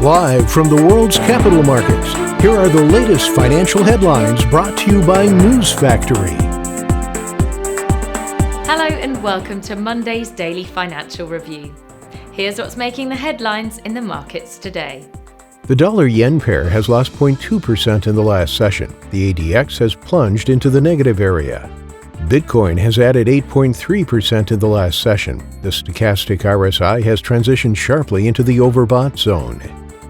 Live from the world's capital markets, here are the latest financial headlines brought to you by News Factory. Hello and welcome to Monday's Daily Financial Review. Here's what's making the headlines in the markets today. The dollar-yen pair has lost 0.2% in the last session. The ADX has plunged into the negative area. Bitcoin has added 8.3% in the last session. The stochastic RSI has transitioned sharply into the overbought zone.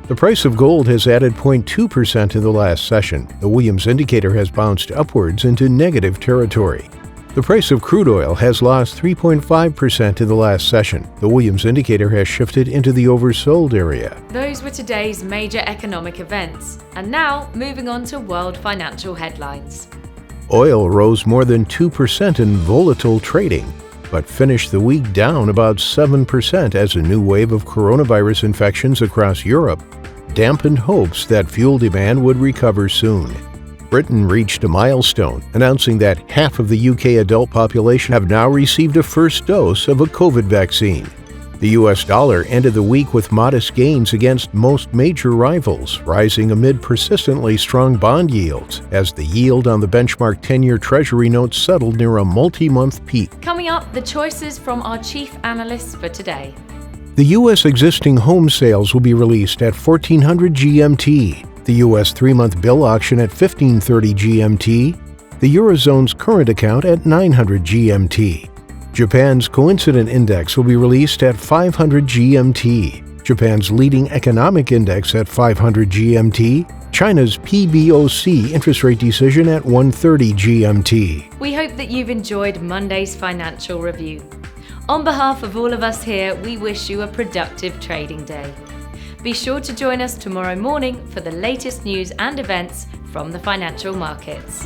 The price of gold has added 0.2% in the last session. The Williams indicator has bounced upwards into negative territory. The price of crude oil has lost 3.5% in the last session. The Williams indicator has shifted into the oversold area. Those were today's major economic events. And now, moving on to world financial headlines. Oil rose more than 2% in volatile trading, but finished the week down about 7% as a new wave of coronavirus infections across Europe dampened hopes that fuel demand would recover soon. Britain reached a milestone, announcing that half of the UK adult population have now received a first dose of a COVID vaccine. The US dollar ended the week with modest gains against most major rivals, rising amid persistently strong bond yields as the yield on the benchmark 10-year Treasury note settled near a multi-month peak. Coming up, the choices from our chief analysts for today. The U.S. existing home sales will be released at 1400 GMT, the U.S. 3-month bill auction at 1530 GMT, the Eurozone's current account at 900 GMT. Japan's coincident index will be released at 500 GMT, Japan's leading economic index at 500 GMT, China's PBOC interest rate decision at 130 GMT. We hope that you've enjoyed Monday's financial review. On behalf of all of us here, we wish you a productive trading day. Be sure to join us tomorrow morning for the latest news and events from the financial markets.